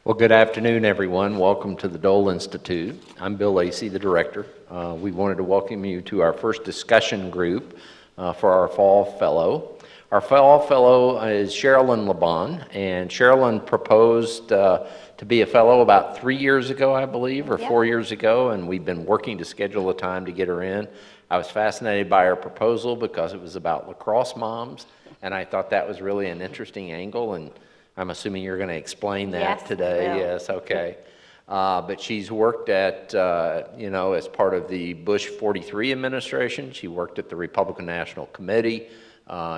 Well, good afternoon, everyone. Welcome to the Dole Institute. I'm Bill Lacey, the director. We wanted to welcome you to our first discussion group for our fall fellow. Our fall fellow is Cherylyn LeBon, and Cherylyn proposed to be a fellow about 3 years ago, I believe, or 4 years ago, and we've been working to schedule a time to get her in. I was fascinated by her proposal because it was about lacrosse moms, and I thought that was really an interesting angle, and I'm assuming you're going to explain that today. Yes, okay. But she's worked at, as part of the Bush 43 administration. She worked at the Republican National Committee.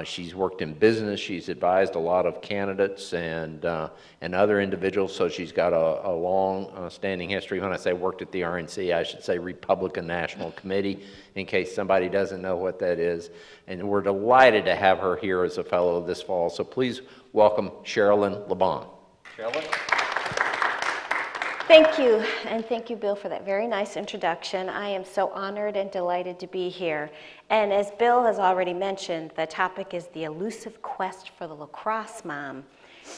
She's worked in business. She's advised a lot of candidates and other individuals, so she's got a long standing history. When I say worked at the RNC, I should say Republican National Committee, in case somebody doesn't know what that is. And we're delighted to have her here as a fellow this fall. So please welcome Cherylyn LeBon. Cherylyn? Thank you, and thank you, Bill, for that very nice introduction. I am so honored and delighted to be here. And as Bill has already mentioned, the topic is the elusive quest for the lacrosse mom.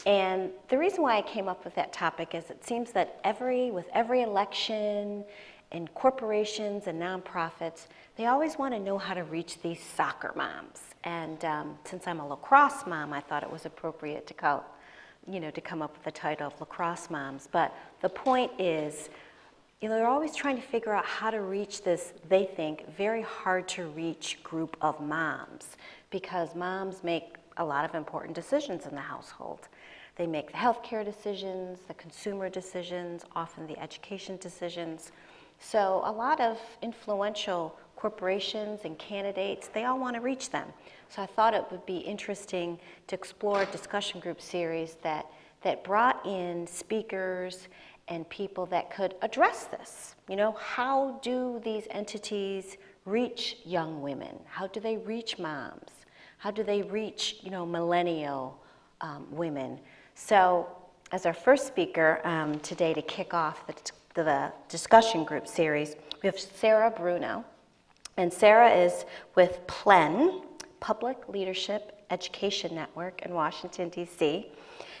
And the reason why I came up with that topic is it seems that with every election and corporations and nonprofits, they always want to know how to reach these soccer moms. And since I'm a lacrosse mom, I thought it was appropriate to come up with the title of Lacrosse Moms. But the point is, they're always trying to figure out how to reach this, they think, very hard to reach group of moms, because moms make a lot of important decisions in the household. They make the healthcare decisions, the consumer decisions, often the education decisions. So a lot of influential corporations and candidates, they all want to reach them. So I thought it would be interesting to explore a discussion group series that brought in speakers and people that could address this. How do these entities reach young women? How do they reach moms? How do they reach, millennial women? So as our first speaker today to kick off the discussion group series, we have Sarah Bruno. And Sarah is with PLEN, Public Leadership Education Network in Washington, D.C.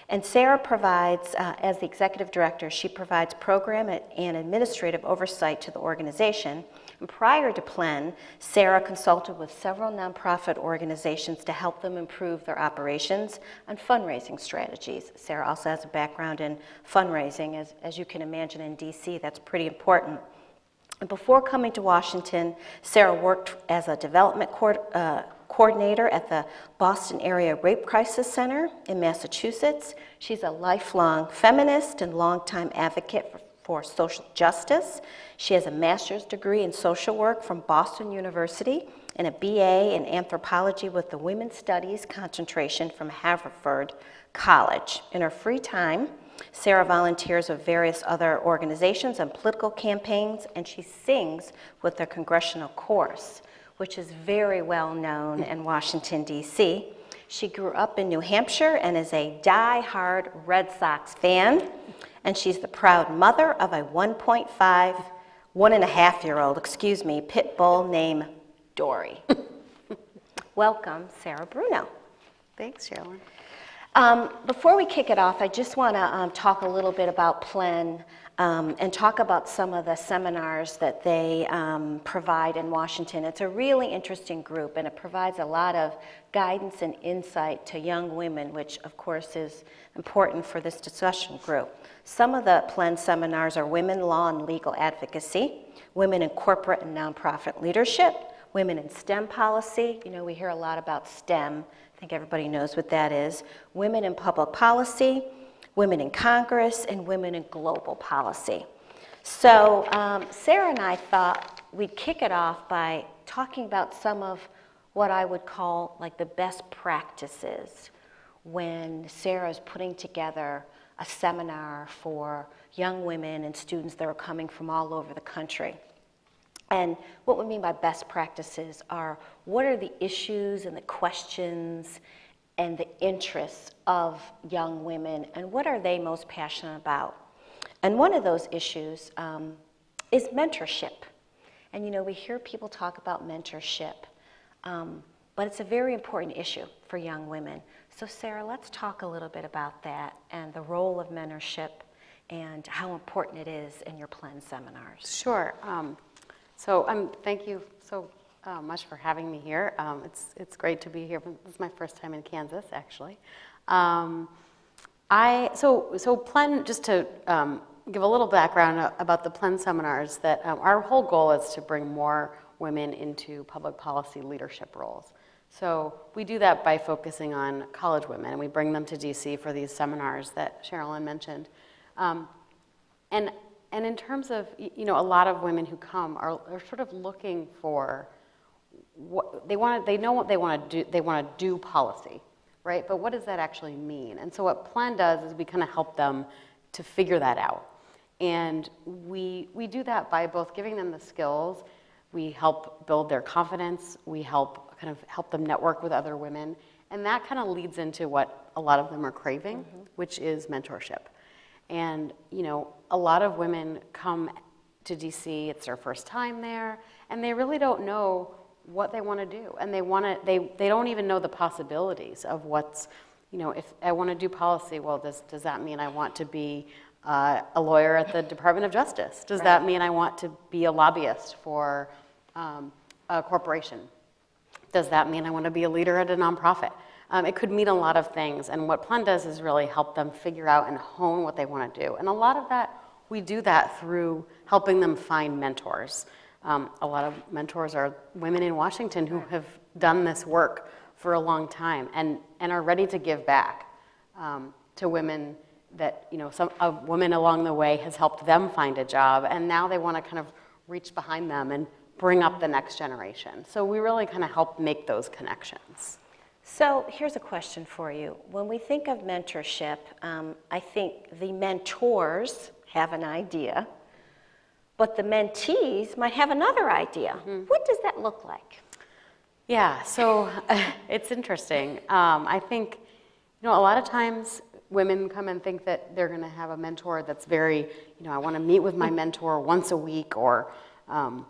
And Sarah provides, as the executive director, she provides program and administrative oversight to the organization. And prior to Plenn, Sarah consulted with several nonprofit organizations to help them improve their operations and fundraising strategies. Sarah also has a background in fundraising. As you can imagine, in D.C., that's pretty important. And before coming to Washington, Sarah worked as a development coordinator at the Boston Area Rape Crisis Center in Massachusetts. She's a lifelong feminist and longtime advocate for social justice. She has a master's degree in social work from Boston University and a BA in anthropology with the Women's Studies concentration from Haverford College. In her free time, Sarah volunteers with various other organizations and political campaigns, and she sings with the congressional chorus, which is very well known in Washington, D.C. She grew up in New Hampshire and is a die-hard Red Sox fan, and she's the proud mother of a 1.5-year-old, pit bull named Dory. Welcome, Sarah Bruno. Thanks, Cherylyn. Before we kick it off, I just want to talk a little bit about Plenn and talk about some of the seminars that they provide in Washington. It's a really interesting group, and it provides a lot of guidance and insight to young women, which of course is important for this discussion group. Some of the Plenn seminars are women, law, and legal advocacy, women in corporate and nonprofit leadership, women in STEM policy. We hear a lot about STEM. I think everybody knows what that is. Women in public policy, women in Congress, and women in global policy. So Sarah and I thought we'd kick it off by talking about some of what I would call like the best practices when Sarah is putting together a seminar for young women and students that are coming from all over the country. And what we mean by best practices are what are the issues and the questions and the interests of young women, and what are they most passionate about? And one of those issues is mentorship. And we hear people talk about mentorship, but it's a very important issue for young women. So Sarah, let's talk a little bit about that and the role of mentorship and how important it is in your Plenn seminars. Sure. Thank you so much for having me here. It's great to be here. This is my first time in Kansas, actually. Plenn, just to give a little background about the Plenn seminars, that our whole goal is to bring more women into public policy leadership roles. So we do that by focusing on college women, and we bring them to DC for these seminars that Cherylyn mentioned. And in terms of, a lot of women who come are sort of looking for what they want. They know what they want to do. They want to do policy, right? But what does that actually mean? And so what Plenn does is we kind of help them to figure that out. And we do that by both giving them the skills. We help build their confidence. We help them network with other women. And that kind of leads into what a lot of them are craving, which is mentorship. And, a lot of women come to DC, it's their first time there, and they really don't know what they want to do. And they don't even know the possibilities of what's, if I want to do policy, well, does that mean I want to be a lawyer at the Department of Justice? Does that mean I want to be a lobbyist for a corporation? Does that mean I want to be a leader at a nonprofit? It could mean a lot of things, and what Plenn does is really help them figure out and hone what they want to do. And a lot of that, we do that through helping them find mentors. A lot of mentors are women in Washington who have done this work for a long time and are ready to give back to women that, a woman along the way has helped them find a job, and now they want to kind of reach behind them and bring up the next generation. So we really kind of help make those connections. So here's a question for you. When we think of mentorship, I think the mentors have an idea, but the mentees might have another idea. What does that look like? Yeah, so it's interesting. I think, a lot of times women come and think that they're going to have a mentor that's very, I want to meet with my mentor once a week, or have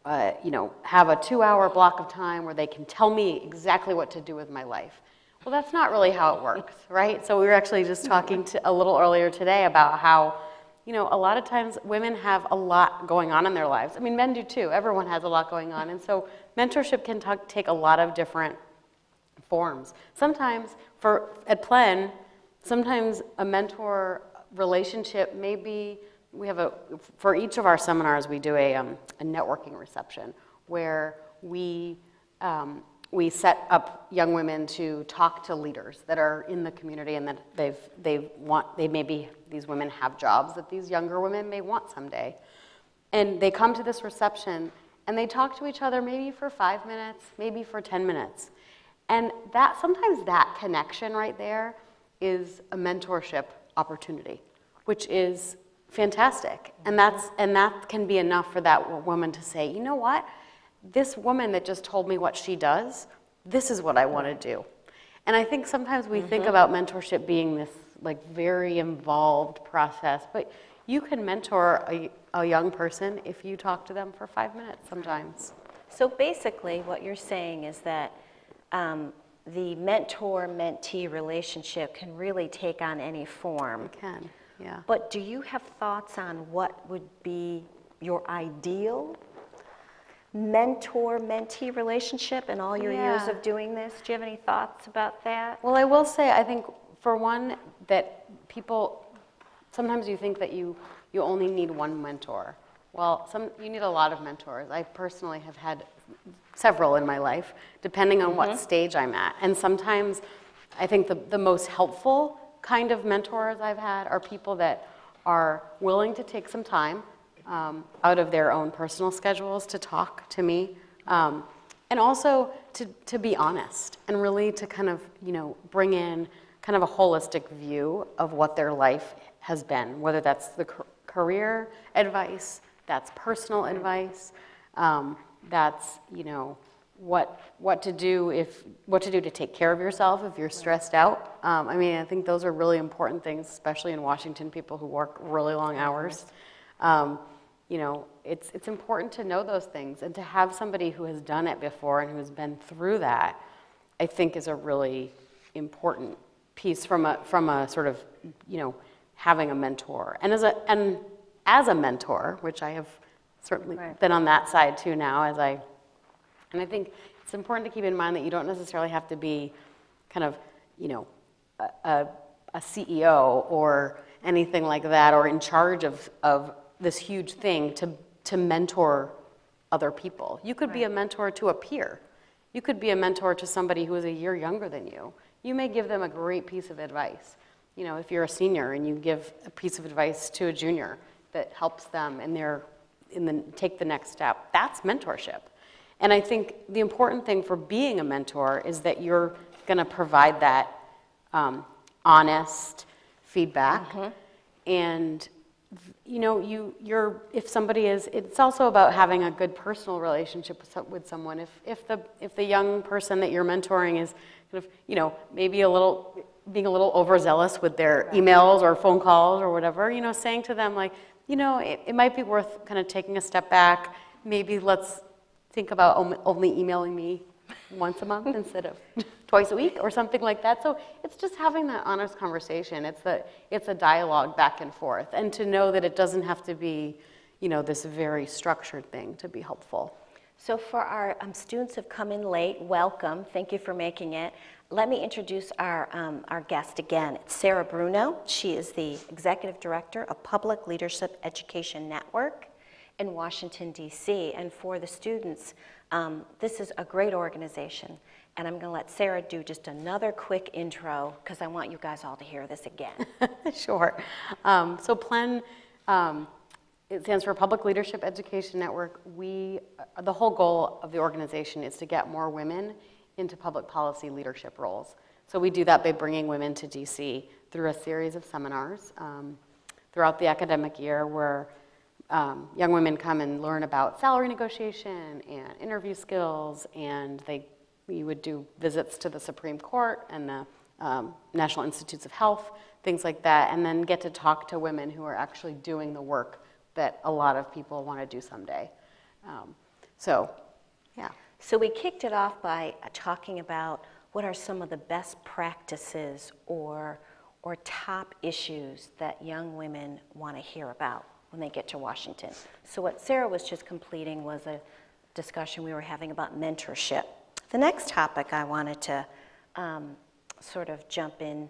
a 2-hour block of time where they can tell me exactly what to do with my life. Well, that's not really how it works, right? So we were actually just talking a little earlier today about how, a lot of times women have a lot going on in their lives. I mean, men do too. Everyone has a lot going on. And so mentorship can take a lot of different forms. Sometimes, at Plenn, sometimes a mentor relationship may be, for each of our seminars, we do a networking reception where we set up young women to talk to leaders that are in the community, and that these women have jobs that these younger women may want someday. And they come to this reception and they talk to each other maybe for 5 minutes, maybe for 10 minutes. And sometimes that connection right there is a mentorship opportunity, which is fantastic. And that can be enough for that woman to say, you know what? This woman that just told me what she does, this is what I want to do. And I think sometimes we think about mentorship being this very involved process, but you can mentor a young person if you talk to them for 5 minutes sometimes. So basically what you're saying is that the mentor-mentee relationship can really take on any form. It can, yeah. But do you have thoughts on what would be your ideal mentor-mentee relationship in all your years of doing this? Do you have any thoughts about that? Well, I will say, I think, for one, that sometimes you think that you only need one mentor. Well, you need a lot of mentors. I personally have had several in my life, depending on what stage I'm at. And sometimes I think the most helpful kind of mentors I've had are people that are willing to take some time out of their own personal schedules to talk to me, and also to be honest and really to kind of, bring in kind of a holistic view of what their life has been, whether that's the career advice, that's personal advice, that's, what to do to take care of yourself if you're stressed out. I think those are really important things, especially in Washington, people who work really long hours. It's important to know those things, and to have somebody who has done it before and who has been through that, I think, is a really important piece from a sort of, having a mentor. And as a mentor, which I have certainly been on that side too now, and I think it's important to keep in mind that you don't necessarily have to be kind of, a CEO or anything like that, or in charge of this huge thing to mentor other people. You could be a mentor to a peer. You could be a mentor to somebody who is a year younger than you. You may give them a great piece of advice. If you're a senior and you give a piece of advice to a junior that helps them take the next step, that's mentorship. And I think the important thing for being a mentor is that you're going to provide that honest feedback. And if somebody it's also about having a good personal relationship with someone. If the young person that you're mentoring is kind of, maybe being a little overzealous with their emails or phone calls or whatever, saying to them like, it might be worth kind of taking a step back. Maybe let's think about only emailing me once a month instead of twice a week or something like that. So it's just having that honest conversation. It's a dialogue back and forth, and to know that it doesn't have to be, this very structured thing to be helpful. So for our students who've come in late, welcome. Thank you for making it. Let me introduce our guest again. It's Sarah Bruno. She is the Executive Director of Public Leadership Education Network in Washington, D.C. And for the students, this is a great organization. And I'm going to let Sarah do just another quick intro because I want you guys all to hear this again. Sure. So Plenn, it stands for Public Leadership Education Network. The whole goal of the organization is to get more women into public policy leadership roles. So we do that by bringing women to DC through a series of seminars throughout the academic year where young women come and learn about salary negotiation and interview skills, and we would do visits to the Supreme Court and the National Institutes of Health, things like that, and then get to talk to women who are actually doing the work that a lot of people want to do someday. Yeah. So we kicked it off by talking about what are some of the best practices or top issues that young women want to hear about when they get to Washington. So what Sarah was just completing was a discussion we were having about mentorship. The next topic I wanted to sort of jump in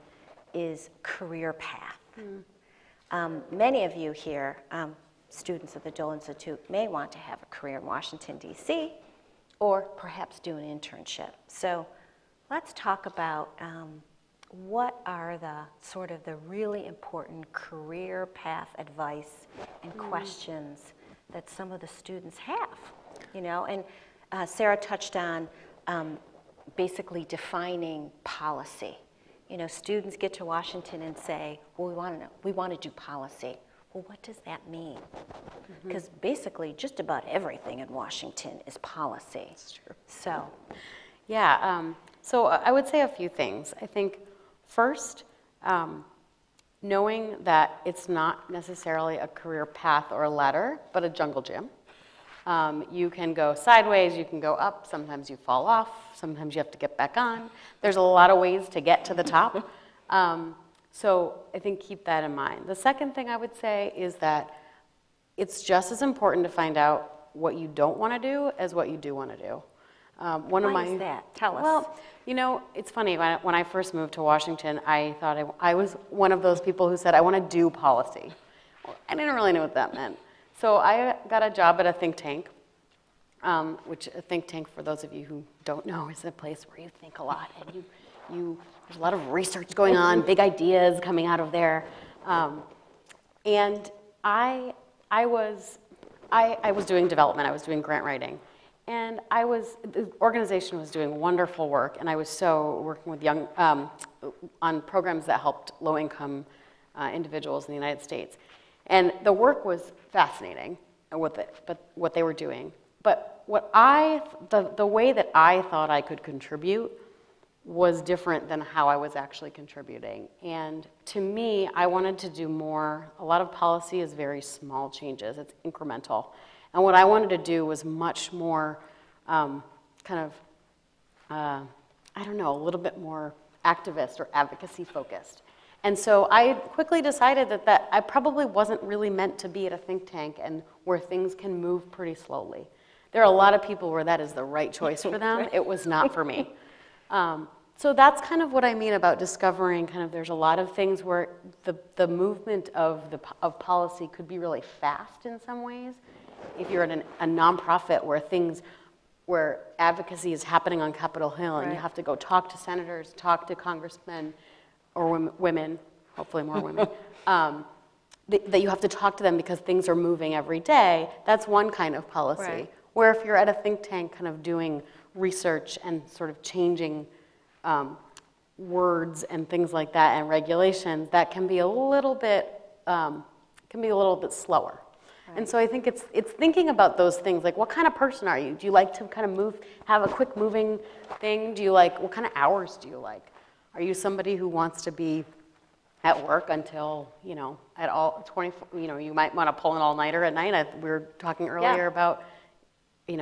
is career path. Many of you here, students at the Dole Institute, may want to have a career in Washington, D.C., or perhaps do an internship. So let's talk about what are the really important career path advice and questions that some of the students have, and Sarah touched on basically defining policy. Students get to Washington and say, well, we want to do policy. Well, what does that mean? Because basically, just about everything in Washington is policy. That's true. So, yeah. So I would say a few things. I think first, knowing that it's not necessarily a career path or a ladder, but a jungle gym. You can go sideways, you can go up, sometimes you fall off, sometimes you have to get back on. There's a lot of ways to get to the top. So I think keep that in mind. The second thing I would say is that it's just as important to find out what you don't want to do as what you do want to do. Why is that? Tell us. Well, it's funny. When I first moved to Washington, I thought I was one of those people who said, I want to do policy. I didn't really know what that meant. So I got a job at a think tank, which a think tank, for those of you who don't know, is a place where you think a lot and there's a lot of research going on, big ideas coming out of there. And I was doing development, I was doing grant writing. And the organization was doing wonderful work, and I was working with young, on programs that helped low-income individuals in the United States. And the work was fascinating, what they were doing. But the way that I thought I could contribute was different than how I was actually contributing. And to me, I wanted to do more. A lot of policy is very small changes, it's incremental. And what I wanted to do was much more a little bit more activist or advocacy focused. And so I quickly decided that I probably wasn't really meant to be at a think tank and where things can move pretty slowly. There are a lot of people where that is the right choice for them. It was not for me. So that's kind of what I mean about discovering kind of there's a lot of things where the movement of policy could be really fast in some ways. If you're in a nonprofit where advocacy is happening on Capitol Hill and you have to go talk to senators, talk to congressmen or women, hopefully more women, that you have to talk to them because things are moving every day, that's one kind of policy. Right. Where if you're at a think tank kind of doing research and sort of changing words and things like that and regulations, that can be a little bit slower. Right. And so I think it's thinking about those things, like what kind of person are you? Do you like to kind of have a quick moving thing? What kind of hours do you like? Are you somebody who wants to be at work until, at all 24, you might want to pull an all-nighter at night. We were talking earlier about, a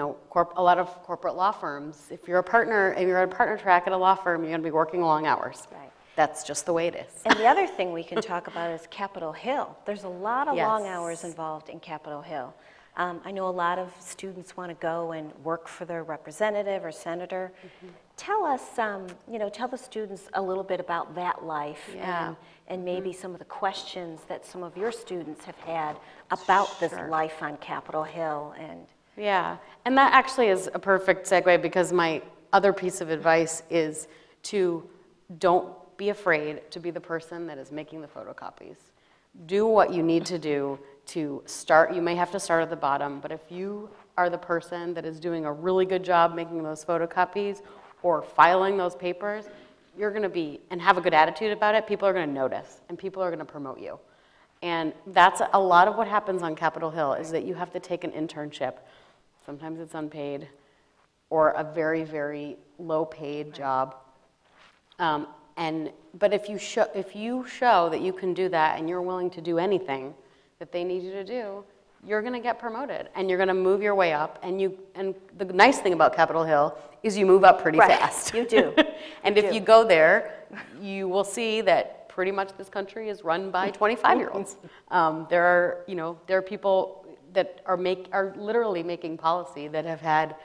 lot of corporate law firms. If you're a partner track at a law firm, you're going to be working long hours. Right. That's just the way it is. And the other thing we can talk about is Capitol Hill. There's a lot of long hours involved in Capitol Hill. I know a lot of students want to go and work for their representative or senator. Mm-hmm. Tell us, tell the students a little bit about that life and maybe some of the questions that some of your students have had about this life on Capitol Hill. Yeah, and that actually is a perfect segue because my other piece of advice is to don't be afraid to be the person that is making the photocopies. Do what you need to do to start. You may have to start at the bottom, but if you are the person that is doing a really good job making those photocopies or filing those papers, you're going to be, and have a good attitude about it, people are going to notice, and people are going to promote you. And that's a lot of what happens on Capitol Hill is that you have to take an internship. Sometimes it's unpaid, or a very, very low-paid job. But if you show that you can do that and you're willing to do anything that they need you to do, you're going to get promoted and you're going to move your way up. And the nice thing about Capitol Hill is you move up pretty fast. You do. And if you go there, you will see that pretty much this country is run by 25-year-olds. There are people that are literally making policy that have had,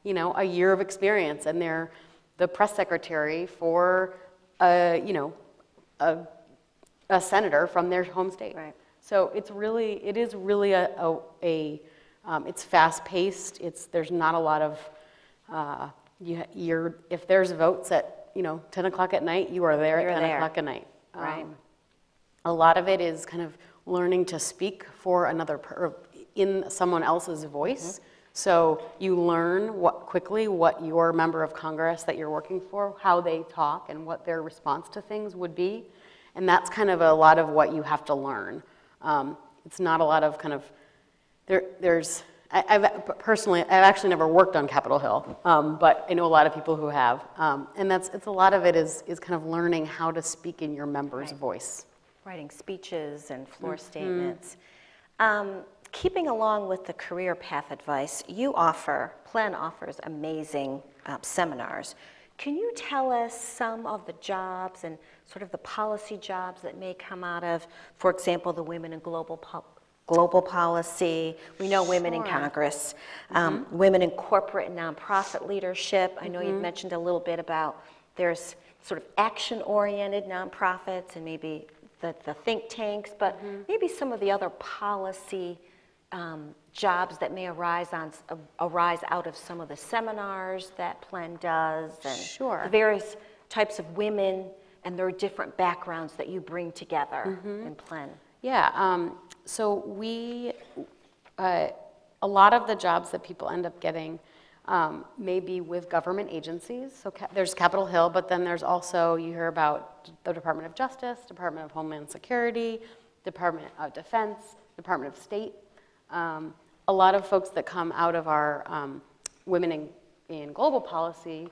a year of experience, and they're the press secretary for, a senator from their home state. Right. So it is really it's fast-paced. There's not a lot of, if there's votes at 10 o'clock at night, you are there at 10 o'clock at night. Right. A lot of it is kind of learning to speak for in someone else's voice. Mm-hmm. So you learn quickly what your member of Congress that you're working for, how they talk and what their response to things would be. And that's kind of a lot of what you have to learn. It's not a lot of kind of, I've actually never worked on Capitol Hill, but I know a lot of people who have. And a lot of it is kind of learning how to speak in your member's voice. Writing speeches and floor statements. Keeping along with the career path advice, Plenn offers amazing seminars. Can you tell us some of the jobs and sort of the policy jobs that may come out of, for example, the Women in Global Policy? We know women in Congress, women in corporate and nonprofit leadership. I know you've mentioned a little bit about there's sort of action-oriented nonprofits and maybe the think tanks, but maybe some of the other policy jobs that may arise out of some of the seminars that Plenn does, and the various types of women and their different backgrounds that you bring together in Plenn. Yeah, so a lot of the jobs that people end up getting may be with government agencies. So there's Capitol Hill, but then there's also, you hear about the Department of Justice, Department of Homeland Security, Department of Defense, Department of State. A lot of folks that come out of our Women in Global Policy,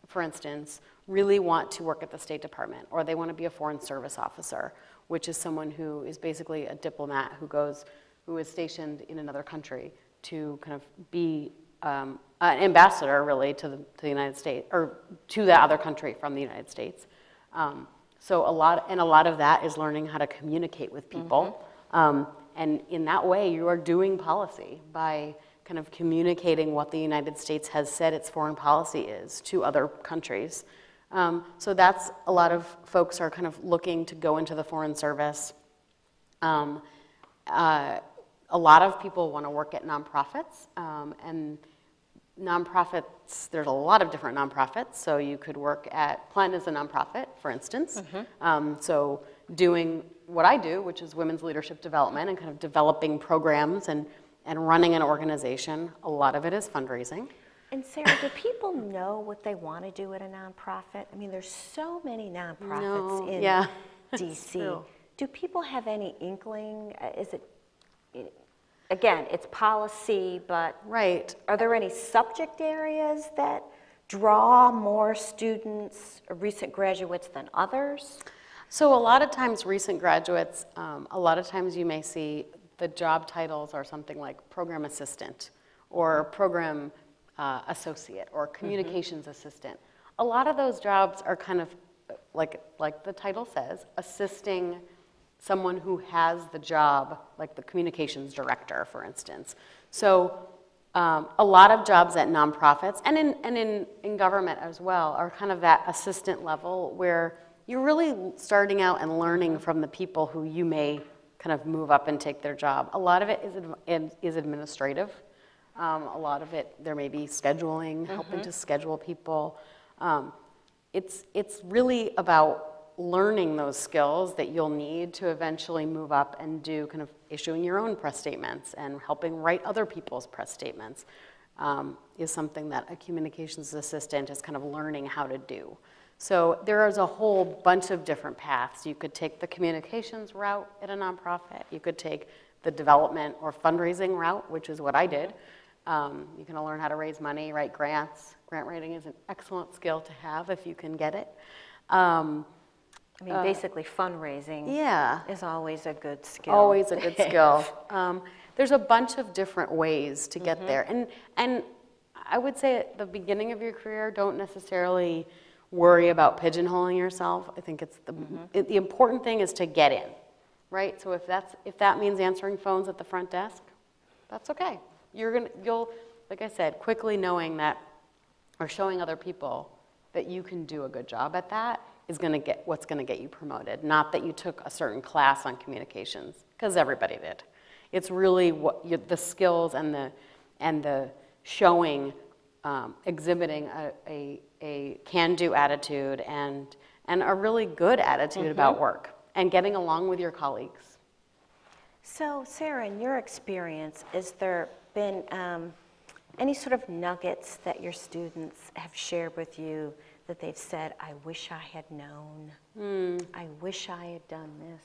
for instance, really want to work at the State Department, or they want to be a Foreign Service officer, which is someone who is basically a diplomat who is stationed in another country to kind of be an ambassador, really, to the United States, or to the other country from the United States. So a lot of that is learning how to communicate with people. And in that way, you are doing policy by kind of communicating what the United States has said its foreign policy is to other countries. So that's a lot of folks are kind of looking to go into the Foreign Service. A lot of people want to work at nonprofits, and nonprofits, there's a lot of different nonprofits. So you could work at, Plenn is a nonprofit, for instance. So doing what I do, which is women's leadership development and kind of developing programs and running an organization, a lot of it is fundraising. And Sarah, do people know what they want to do at a nonprofit? I mean, there's so many nonprofits in DC. Do people have any inkling? Is it, again, it's policy, but are there any subject areas that draw more students, recent graduates, than others? So a lot of times recent graduates, a lot of times you may see the job titles are something like program assistant or program associate or communications assistant. A lot of those jobs are kind of, like the title says, assisting someone who has the job, like the communications director, for instance. So a lot of jobs at nonprofits and in government as well are kind of that assistant level where you're really starting out and learning from the people who you may kind of move up and take their job. A lot of it is administrative. A lot of it, there may be scheduling, helping to schedule people. It's really about learning those skills that you'll need to eventually move up and do kind of issuing your own press statements and helping write other people's press statements is something that a communications assistant is kind of learning how to do. So there is a whole bunch of different paths. You could take the communications route at a nonprofit. You could take the development or fundraising route, which is what I did. You can learn how to raise money, write grants. Grant writing is an excellent skill to have if you can get it. I mean, basically fundraising is always a good skill. Always a good skill. There's a bunch of different ways to get there. And I would say at the beginning of your career, don't necessarily worry about pigeonholing yourself. I think it's the important thing is to get in, right? So if that means answering phones at the front desk, that's okay. You'll, like I said, quickly knowing that or showing other people that you can do a good job at that is what's going to get you promoted. Not that you took a certain class on communications, because everybody did. It's really the skills and the showing, exhibiting a can-do attitude and a really good attitude about work and getting along with your colleagues. So, Sarah, in your experience, has there been any sort of nuggets that your students have shared with you that they've said, I wish I had known, I wish I had done this,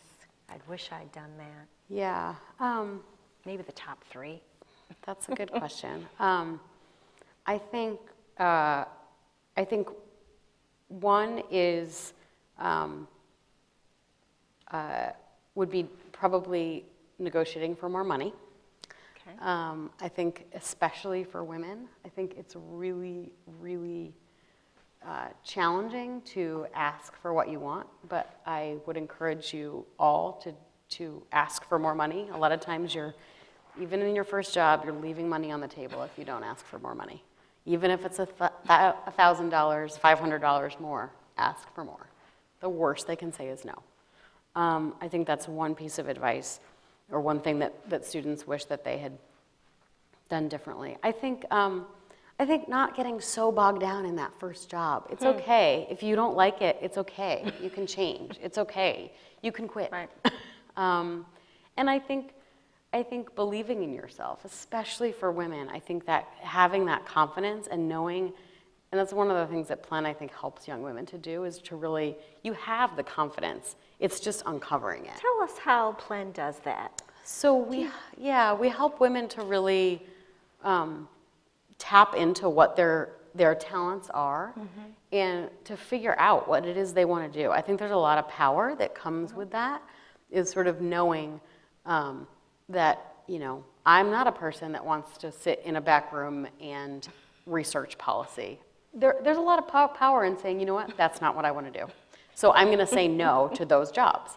I wish I had done that? Yeah. Maybe the top three? That's a good question. I think one is would be probably negotiating for more money. Okay. I think especially for women, I think it's really, really challenging to ask for what you want, but I would encourage you all to ask for more money. A lot of times even in your first job, you're leaving money on the table if you don't ask for more money. Even if it's $1,000, $500 more, ask for more. The worst they can say is no. I think that's one piece of advice or one thing that students wish that they had done differently. I think not getting so bogged down in that first job. It's okay. If you don't like it, it's okay. You can change. It's okay. You can quit. Right. And I think believing in yourself, especially for women, I think that having that confidence and knowing, and that's one of the things that Plenn, I think, helps young women to do, is to really, you have the confidence. It's just uncovering it. Tell us how Plenn does that. So we help women to really tap into what their talents are and to figure out what it is they want to do. I think there's a lot of power that comes with that, is sort of knowing that, I'm not a person that wants to sit in a back room and research policy. There's a lot of power in saying, you know what, that's not what I want to do. so I'm going to say no to those jobs,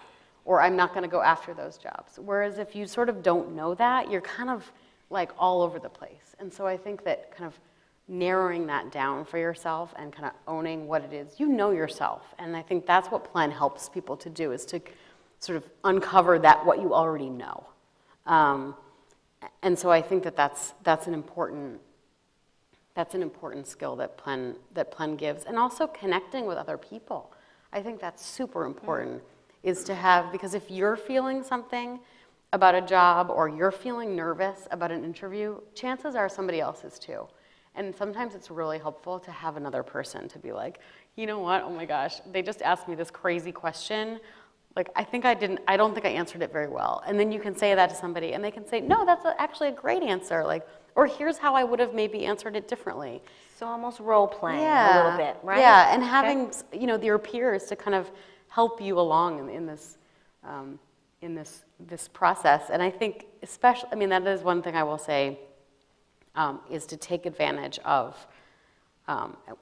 or I'm not going to go after those jobs. Whereas if you sort of don't know that, you're kind of like all over the place. And so I think that kind of narrowing that down for yourself and kind of owning what it is, you know yourself. And I think that's what Plenn helps people to do, is to sort of uncover that what you already know. And so I think that that's an important skill that Plenn gives. And also connecting with other people. I think that's super important, is to have, because if you're feeling something about a job or you're feeling nervous about an interview, chances are somebody else is too. And sometimes it's really helpful to have another person to be like, you know what, oh my gosh, they just asked me this crazy question. Like, I don't think I answered it very well. And then you can say that to somebody and they can say, no, that's actually a great answer. Like, or here's how I would have maybe answered it differently. So almost role playing a little bit, right? Yeah, and having, your peers to kind of help you along in this process. And I think especially, that is one thing I will say, is to take advantage of,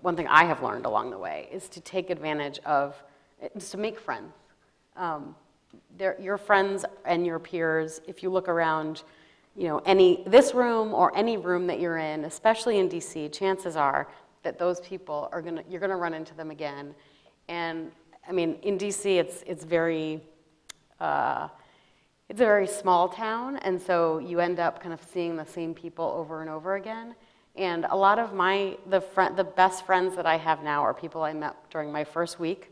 one thing I have learned along the way is to take advantage of, is to make friends. Your friends and your peers, if you look around, this room or any room that you're in, especially in DC, chances are that those people you're gonna run into them again. And in DC, it's a very small town, and so you end up kind of seeing the same people over and over again. And a lot of the best friends that I have now are people I met during my first week,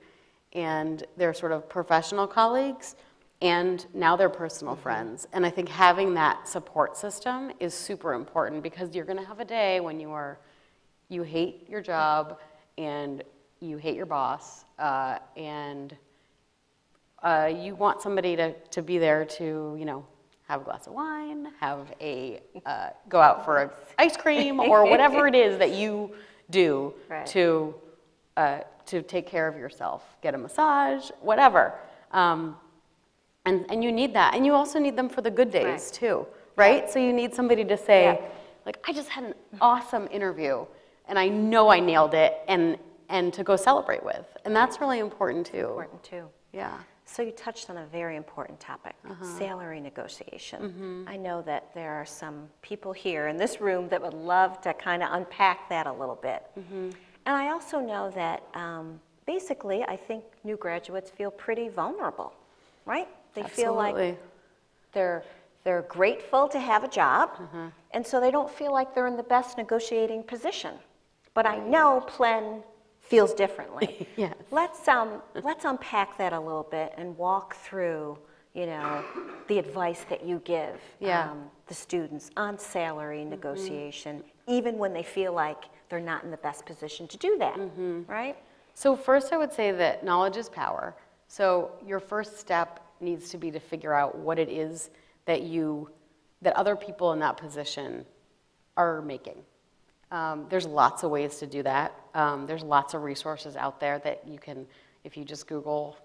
and they're sort of professional colleagues, and now they're personal friends. And I think having that support system is super important, because you're gonna have a day when you hate your job, and you hate your boss, and you want somebody to be there to, have a glass of wine, go out for an ice cream, or whatever it is that you do to take care of yourself, get a massage, whatever. And you need that. And you also need them for the good days too, right? Yeah. So you need somebody to say, like, I just had an awesome interview and I know I nailed it, and to go celebrate with. And that's really important too. Yeah. So you touched on a very important topic, salary negotiation. I know that there are some people here in this room that would love to kind of unpack that a little bit. And I also know that basically I think new graduates feel pretty vulnerable, right? They feel like they're grateful to have a job, and so they don't feel like they're in the best negotiating position. But I know Plenn feels differently. Yes. Let's unpack that a little bit and walk through, the advice that you give the students on salary negotiation, even when they feel like they're not in the best position to do that, right? So first I would say that knowledge is power. So your first step needs to be to figure out what it is that other people in that position are making. There's lots of ways to do that. There's lots of resources out there that you can, if you just Google,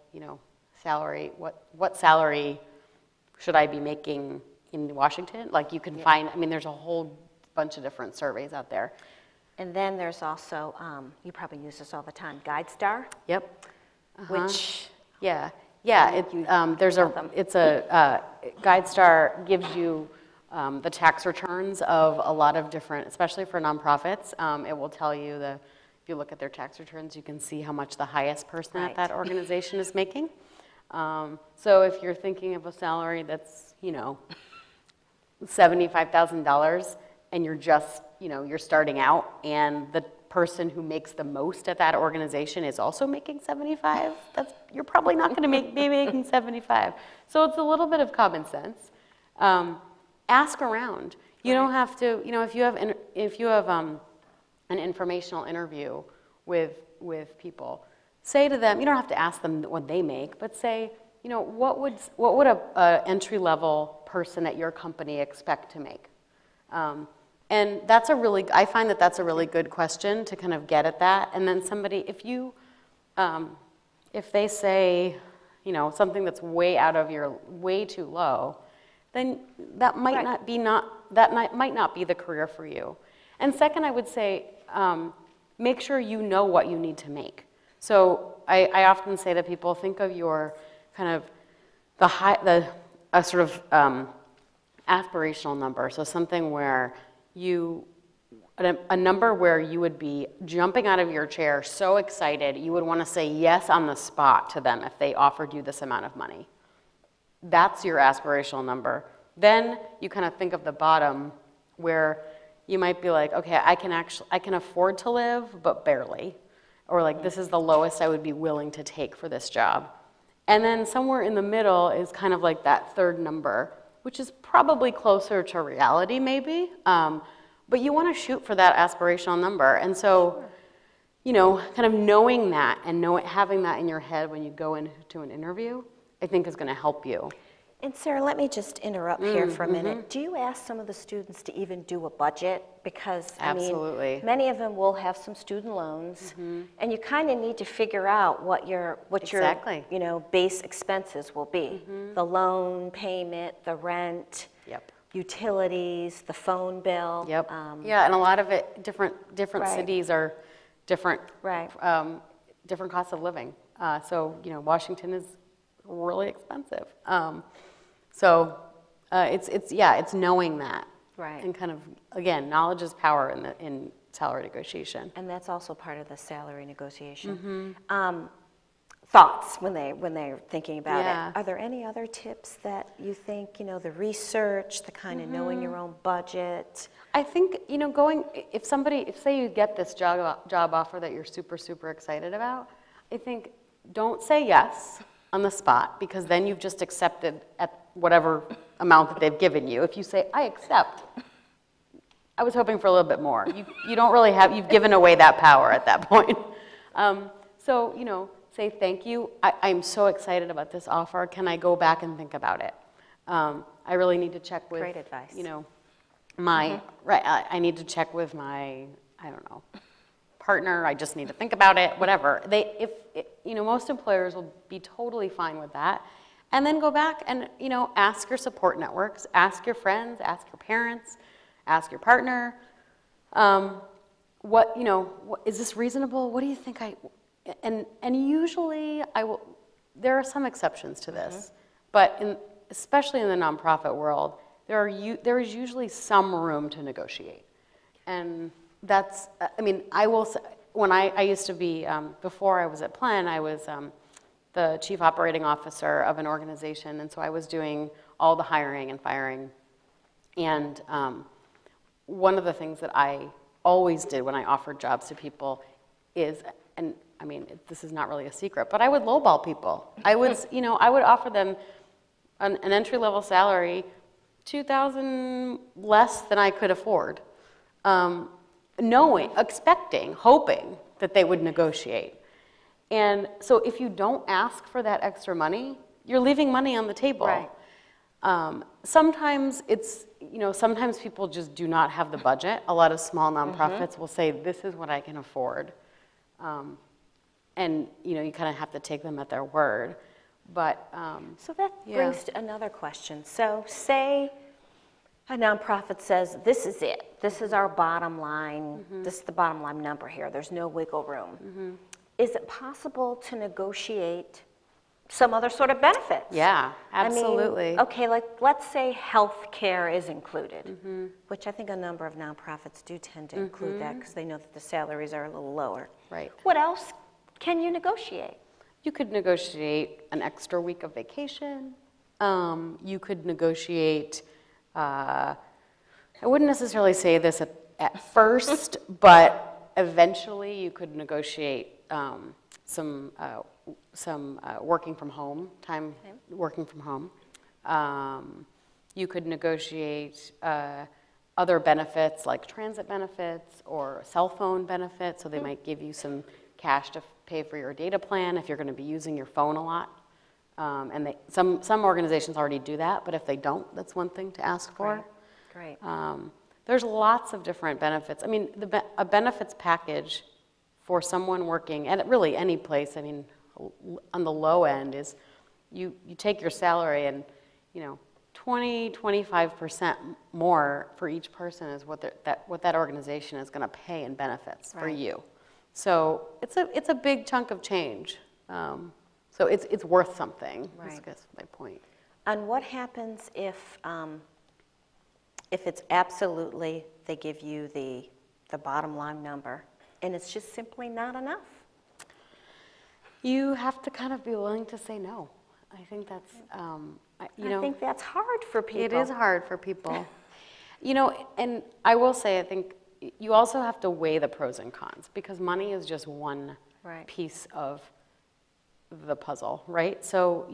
salary, what salary should I be making in Washington? Like you can find, there's a whole bunch of different surveys out there. And then there's also, you probably use this all the time, GuideStar. Yep. Which, GuideStar gives you the tax returns of a lot of different, especially for nonprofits. It will tell you if you look at their tax returns, you can see how much the highest person at that organization is making. So if you're thinking of a salary that's, $75,000 and you're just, you're starting out and the person who makes the most at that organization is also making 75, you're probably not going to be making 75. So it's a little bit of common sense. Ask around. You don't have to, if you have an informational interview with people, say to them, you don't have to ask them what they make, but say, what would a entry-level person at your company expect to make? And I find that that's a really good question to kind of get at that. And then somebody, if they say, something that's way too low, then that might not be the career for you. And second, I would say, make sure you know what you need to make. So I often say to people, think of your kind of a sort of aspirational number. So something where a number where you would be jumping out of your chair so excited, you would want to say yes on the spot to them if they offered you this amount of money. That's your aspirational number. Then you kind of think of the bottom where you might be like, okay, I can afford to live, but barely. Or like, this is the lowest I would be willing to take for this job. And then somewhere in the middle is kind of like that third number, which is probably closer to reality maybe. But you want to shoot for that aspirational number. And so, you know, kind of knowing that and having that in your head when you go into an interview, I think is going to help you. And Sarah, let me just interrupt here for a minute. Do you ask some of the students to even do a budget? Because, Absolutely. I mean, many of them will have some student loans, and you kind of need to figure out what your you know, base expenses will be. The loan payment, the rent, utilities, the phone bill. Yeah, and a lot of it, different cities are different, different costs of living. So, you know, Washington is really expensive. So it's knowing that. Right. And kind of, again, knowledge is power in salary negotiation. And that's also part of the salary negotiation. Thoughts when they're thinking about it. Are there any other tips that you think, you know, the research, the kind of knowing your own budget? I think, you know, if say you get this job offer that you're super, super excited about, I think don't say yes on the spot, because then you've just accepted at whatever amount that they've given you. If you say, I accept, I was hoping for a little bit more. You don't really you've given away that power at that point. So, you know, say thank you. I'm so excited about this offer. Can I go back and think about it? I really need to check with, great advice. You know, I need to check with my, I don't know, partner. I just need to think about it, whatever. You know, most employers will be totally fine with that. And then go back and, you know, ask your support networks, ask your friends, ask your parents, ask your partner, is this reasonable? What do you think and usually there are some exceptions to this, but especially in the nonprofit world, there is usually some room to negotiate. And that's, I mean, I will say, when I used to be, before I was at Plenn, I was the chief operating officer of an organization, and so I was doing all the hiring and firing. And one of the things that I always did when I offered jobs to people is, and I mean, this is not really a secret, but I would lowball people. I would, you know, I would offer them an entry-level salary, $2,000 less than I could afford, expecting, hoping that they would negotiate. And so if you don't ask for that extra money, you're leaving money on the table. Right. Sometimes sometimes people just do not have the budget. A lot of small nonprofits will say, this is what I can afford. And, you know, you kind of have to take them at their word. But so that brings to another question. So say a nonprofit says, this is it. This is our bottom line. This is the bottom line number here. There's no wiggle room. Is it possible to negotiate some other sort of benefits? Yeah, absolutely. I mean, okay, like let's say health care is included, which I think a number of nonprofits do tend to include that because they know that the salaries are a little lower. Right. What else can you negotiate? You could negotiate an extra week of vacation. You could negotiate, I wouldn't necessarily say this at first, but eventually you could negotiate some working from home, time working from home. You could negotiate other benefits like transit benefits or cell phone benefits, so they might give you some cash to pay for your data plan if you're going to be using your phone a lot. And some organizations already do that, but if they don't, that's one thing to ask for. Great. There's lots of different benefits. I mean, a benefits package for someone working at really any place, I mean, on the low end is you take your salary and, you know, 25% more for each person is what that organization is going to pay in benefits for you. So it's a big chunk of change. So it's worth something, Right. I guess my point. And what happens if it's absolutely, they give you the bottom line number, and it's just simply not enough? You have to kind of be willing to say no. I think that's, I think that's hard for people. It is hard for people. And I will say, I think you also have to weigh the pros and cons, because money is just one Right. piece of the puzzle, right? So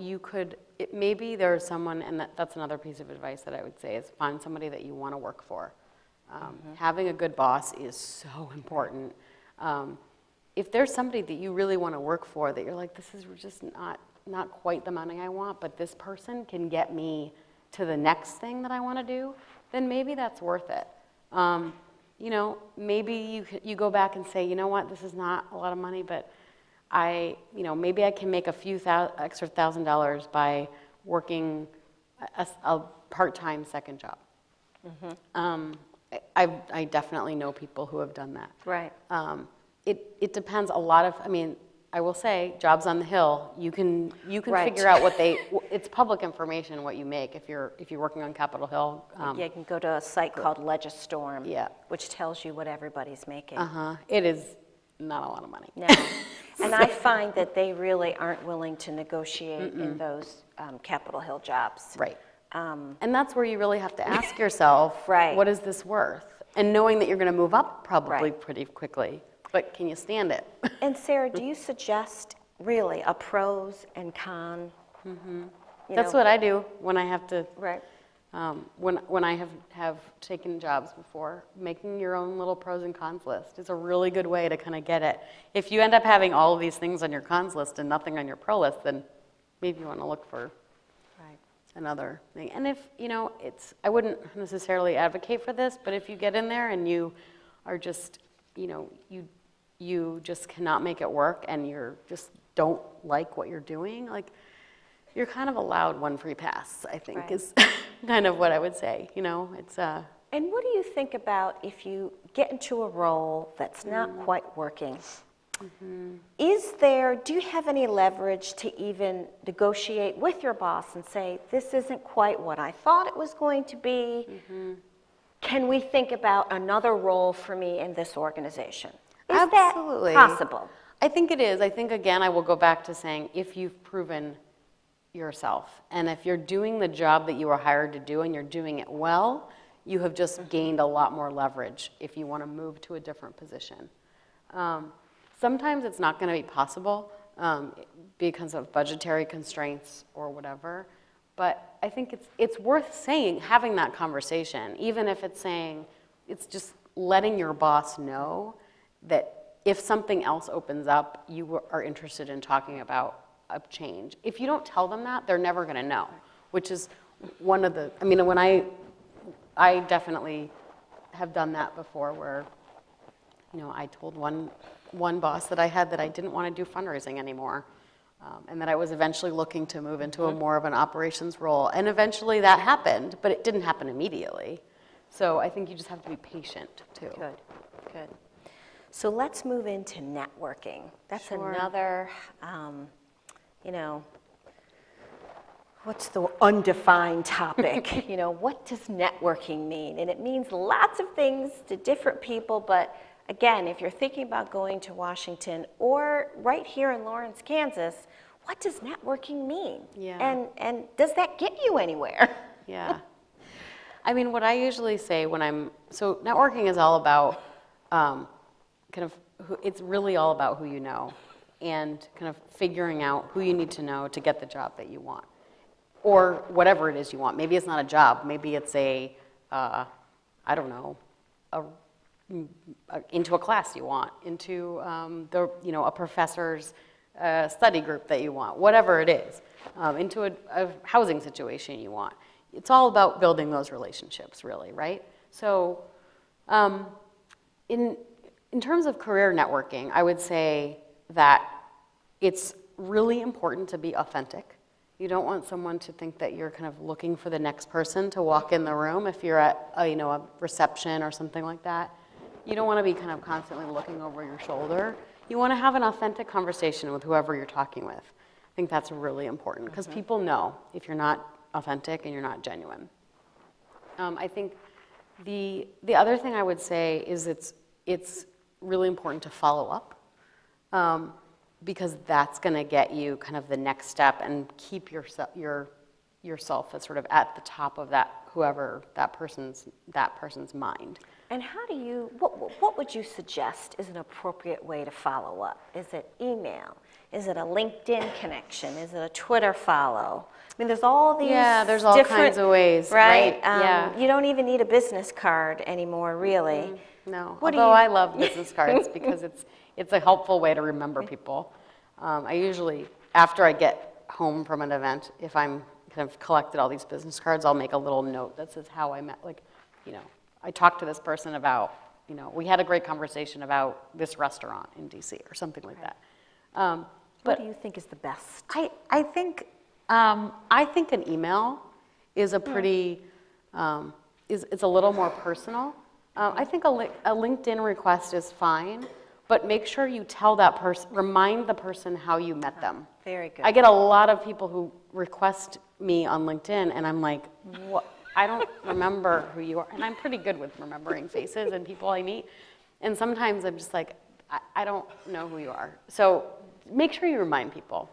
maybe there's someone, and that's another piece of advice that I would say, is find somebody that you want to work for. Having a good boss is so important. If there's somebody that you really want to work for, that you're like, this is just not quite the money I want, but this person can get me to the next thing that I want to do, then maybe that's worth it. Maybe you go back and say, you know what, this is not a lot of money, but maybe I can make a few extra $1,000 by working a part-time second job. I definitely know people who have done that. Right. It depends a lot of, I will say, jobs on the Hill, you can Right. figure out it's public information what you make if you're working on Capitol Hill. You can go to a site called Legistorm, Yeah. which tells you what everybody's making. It is not a lot of money. No. And I find that they really aren't willing to negotiate in those Capitol Hill jobs. Right. And that's where you really have to ask yourself, Right. what is this worth? And knowing that you're going to move up probably Right. pretty quickly, but can you stand it? And Sarah, do you suggest really a pros and con? That's what I do when I have to. Right. When I have taken jobs before, making your own little pros and cons list is a really good way to kind of get it. If you end up having all of these things on your cons list and nothing on your pro list, then maybe you want to look for another thing. And if, I wouldn't necessarily advocate for this, but if you get in there and you are just, you just cannot make it work and you're just don't like what you're doing, you're kind of allowed one free pass, I think, Right. is kind of what I would say. It's And what do you think about if you get into a role that's not quite working? Do you have any leverage to even negotiate with your boss and say, this isn't quite what I thought it was going to be? Can we think about another role for me in this organization? Is Absolutely. that possible? I think it is. I think, again, I will go back to saying, if you've proven yourself, and if you're doing the job that you were hired to do and you're doing it well, you have just gained a lot more leverage if you want to move to a different position. Sometimes it's not going to be possible because of budgetary constraints or whatever, but I think it's worth having that conversation, even if it's just letting your boss know that if something else opens up, you are interested in talking about a change. If you don't tell them that, they're never going to know, which is one of the, when I definitely have done that before where, I told one boss that I had that I didn't want to do fundraising anymore, and that I was eventually looking to move into a more of an operations role. And eventually that happened, but it didn't happen immediately. So I think you just have to be patient, too. Good. So let's move into networking. That's Sure. another, what's the undefined topic? What does networking mean? And it means lots of things to different people, but again, if you're thinking about going to Washington or right here in Lawrence, Kansas, what does networking mean? Yeah. And does that get you anywhere? Yeah. What I usually say so networking is all about it's really all about who you know and kind of figuring out who you need to know to get the job that you want or whatever it is you want. Maybe it's not a job. Maybe it's into a class you want, into a professor's study group that you want, whatever it is, into a housing situation you want. It's all about building those relationships, really, right? So in terms of career networking, I would say that it's really important to be authentic. You don't want someone to think that you're kind of looking for the next person to walk in the room if you're at a reception or something like that. You don't want to be kind of constantly looking over your shoulder. You want to have an authentic conversation with whoever you're talking with. I think that's really important because people know if you're not authentic and you're not genuine. I think the other thing I would say is it's really important to follow up because that's going to get you kind of the next step and keep yourself as sort of at the top of that whoever that person's mind. And how do you, what would you suggest is an appropriate way to follow up? Is it email? Is it a LinkedIn connection? Is it a Twitter follow? I mean, there's all these there's all kinds of ways, right? You don't even need a business card anymore, really. No, although I love business cards because it's a helpful way to remember people. I usually, after I get home from an event, if I'm kind of collected all these business cards, I'll make a little note that says how I met, like, I talked to this person about, we had a great conversation about this restaurant in DC or something like that. What do you think is the best? I think an email is a pretty, it's a little more personal. I think a LinkedIn request is fine, but make sure you tell that person, remind the person how you met them. Very good. I get a lot of people who request me on LinkedIn, and I'm like, what? I don't remember who you are. And I'm pretty good with remembering faces and people I meet. And sometimes I'm just like, I don't know who you are. So make sure you remind people.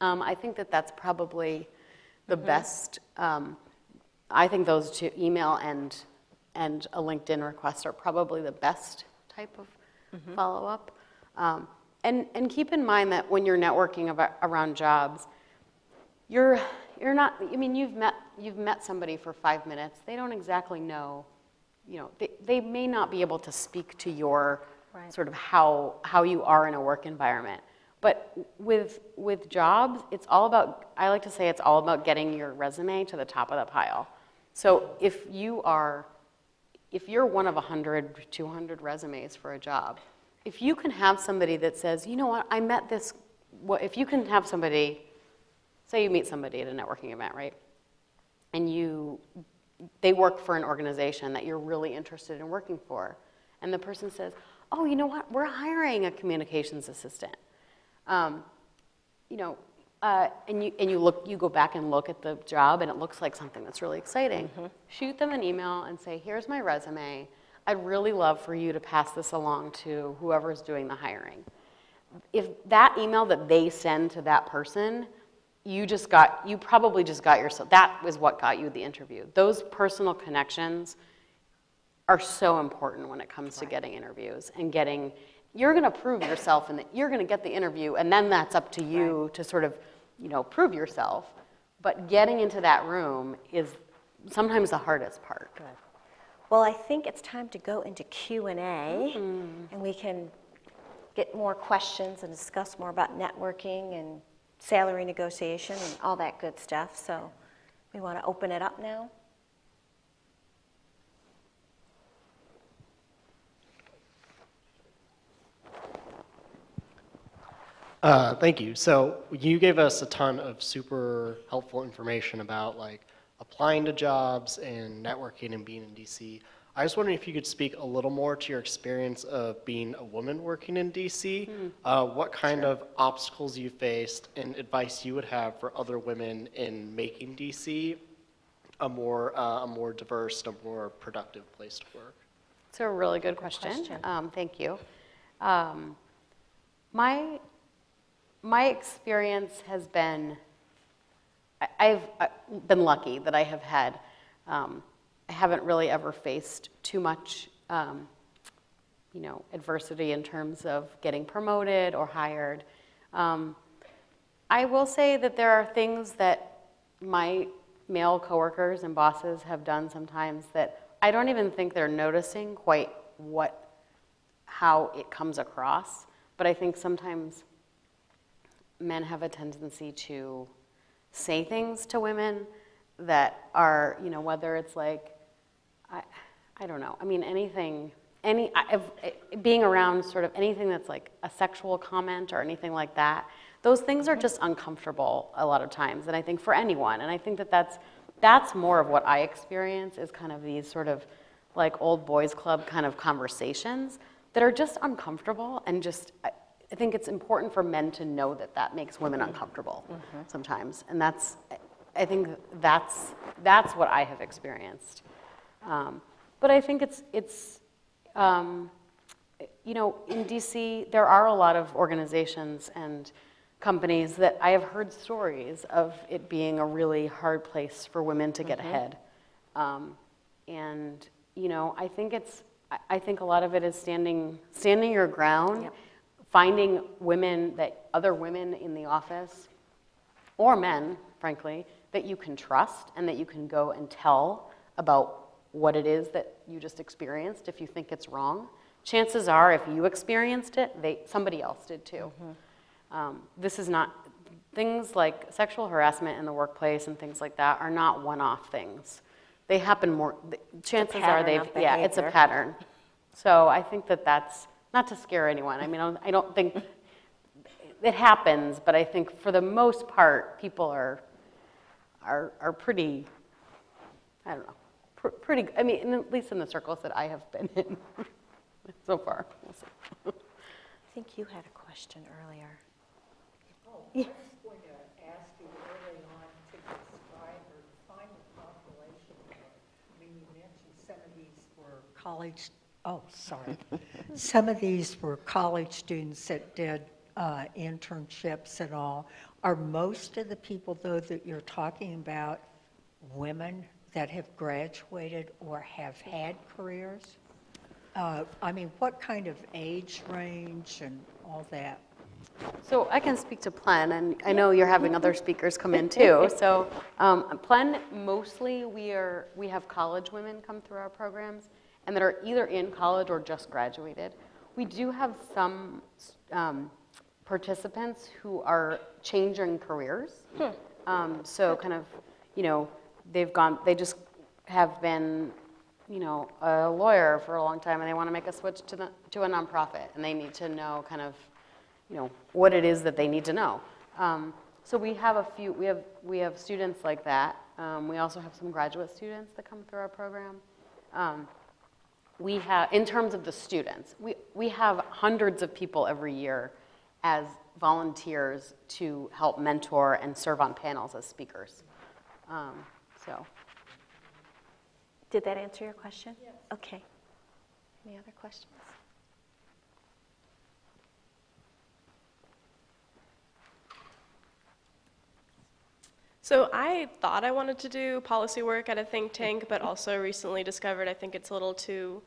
I think that's probably the best. I think those two, email and a LinkedIn request, are probably the best type of follow-up. And keep in mind that when you're networking around jobs, you're not, I mean, you've met somebody for 5 minutes. They don't exactly know, they may not be able to speak to your sort of how you are in a work environment. But with jobs, it's all about, I like to say it's all about getting your resume to the top of the pile. So if you're one of 100, 200 resumes for a job, if you can have somebody that says, you know what, I met this, if you can have somebody, say you meet somebody at a networking event, right? And they work for an organization that you're really interested in working for. And the person says, oh, you know what, we're hiring a communications assistant. And you go back and look at the job and it looks like something that's really exciting. Shoot them an email and say, here's my resume. I'd really love for you to pass this along to whoever's doing the hiring. If that email that they send to that person, you probably just got yourself, that was what got you the interview. Those personal connections are so important when it comes to getting interviews and you're going to prove yourself and that you're going to get the interview, and then that's up to you to sort of, prove yourself. But getting into that room is sometimes the hardest part. Good. Well, I think it's time to go into Q&A, and we can get more questions and discuss more about networking and salary negotiation and all that good stuff. So we want to open it up now. Thank you. So you gave us a ton of super helpful information about applying to jobs and networking and being in DC. I was wondering if you could speak a little more to your experience of being a woman working in DC, what kind of obstacles you faced and advice you would have for other women in making DC a more diverse, a more productive place to work. It's a really good question. Thank you. My experience has been, I've been lucky that I have had, I haven't really ever faced too much, adversity in terms of getting promoted or hired. I will say that there are things that my male coworkers and bosses have done sometimes that I don't even think they're noticing quite how it comes across. But I think sometimes men have a tendency to say things to women that are, whether it's I don't know. I mean, being around sort of anything that's like a sexual comment or anything like that, those things are just uncomfortable a lot of times. And I think for anyone, and I think that's more of what I experience is kind of these sort of like old boys club kind of conversations. that are just uncomfortable, and just, I think it's important for men to know that that makes women uncomfortable sometimes, and I think that's what I have experienced. But I think it's you know, in DC, there are a lot of organizations and companies that I have heard stories of it being a really hard place for women to get ahead. And, you know, I think a lot of it is standing your ground, finding women, other women in the office, or men, frankly, that you can trust and that you can go and tell about what it is that you just experienced if you think it's wrong. Chances are, if you experienced it, somebody else did too. This is not, things like sexual harassment in the workplace and things like that are not one-off things. They happen more, chances are it's a pattern. So I think that's, not to scare anyone, I mean, I don't think, it happens, but I think for the most part, people are pretty, I don't know, pretty, I mean, at least in the circles that I have been in so far. We'll see. I think you had a question earlier. Oh, I was going to ask you early on to describe or define the population. I mean, you mentioned some of these were college, some of these were college students that did internships and all. Are most of the people, though, that you're talking about women that have graduated or have had careers? I mean, what kind of age range and all that? So I can speak to Plenn, and I know you're having other speakers come in too. So Plenn, mostly we have college women come through our programs, and that are either in college or just graduated. We do have some participants who are changing careers. So kind of, you know, they just have been, you know, a lawyer for a long time, and they want to make a switch to a nonprofit, and they need to know kind of, you know, what it is that they need to know. So we have a few, we have students like that. We also have some graduate students that come through our program. We have, in terms of the students, we have hundreds of people every year as volunteers to help mentor and serve on panels as speakers. So. Did that answer your question? Yes. Okay. Any other questions? So I thought I wanted to do policy work at a think tank, but also recently discovered I think it's a little too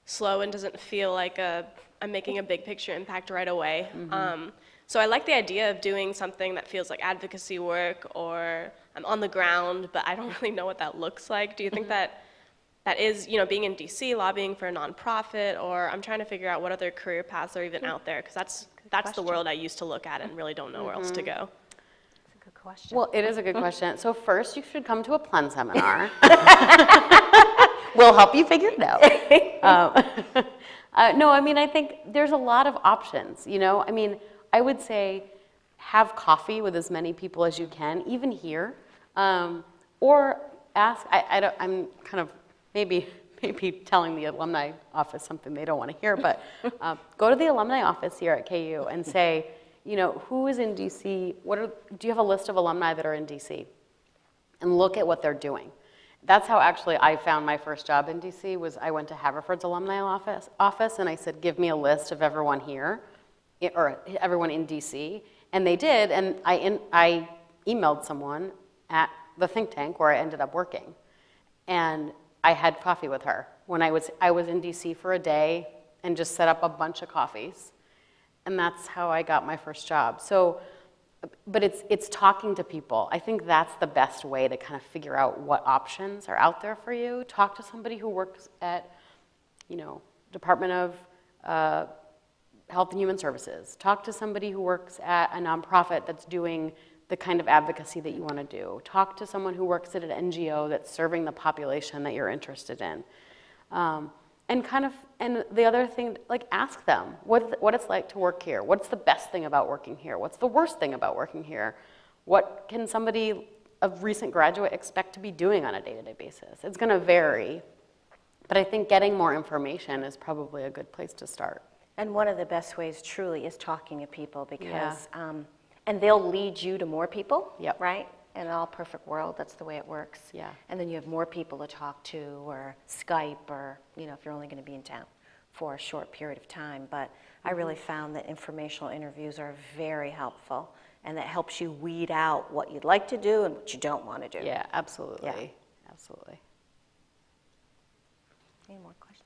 slow and doesn't feel like I'm making a big picture impact right away. So I like the idea of doing something that feels like advocacy work, or I'm on the ground, but I don't really know what that looks like. Do you think that is, you know, being in DC, lobbying for a nonprofit, or I'm trying to figure out what other career paths are even out there, because that's the world I used to look at and really don't know where else to go. That's a good question. Well, it is a good question. So first, you should come to a Plenn seminar. We'll help you figure it out. No, I mean, I think there's a lot of options, you know? I mean, I would say have coffee with as many people as you can, even here, or ask, I'm kind of maybe telling the alumni office something they don't want to hear, but go to the alumni office here at KU and say, you know, who is in DC? Do you have a list of alumni that are in DC? And look at what they're doing. That's how actually I found my first job in DC. Was I went to Haverford's alumni office and I said, give me a list of everyone here, or everyone in DC, and they did, and I emailed someone at the think tank where I ended up working, and I had coffee with her when I was in DC for a day and just set up a bunch of coffees, and that's how I got my first job. So, but it's talking to people. I think that's the best way to kind of figure out what options are out there for you. Talk to somebody who works at, you know, Department of Health and Human Services. Talk to somebody who works at a nonprofit that's doing the kind of advocacy that you want to do. Talk to someone who works at an NGO that's serving the population that you're interested in. And the other thing, like, ask them what it's like to work here. What's the best thing about working here? What's the worst thing about working here? What can somebody, a recent graduate, expect to be doing on a day-to-day basis? It's going to vary, But I think getting more information is probably a good place to start. And one of the best ways truly is talking to people because, and they'll lead you to more people, Yep. right? In an all perfect world, that's the way it works. Yeah. And then you have more people to talk to or Skype or, if you're only going to be in town for a short period of time. But I really found that informational interviews are very helpful and that helps you weed out what you'd like to do and what you don't want to do. Yeah, absolutely. Yeah. Absolutely. Any more questions?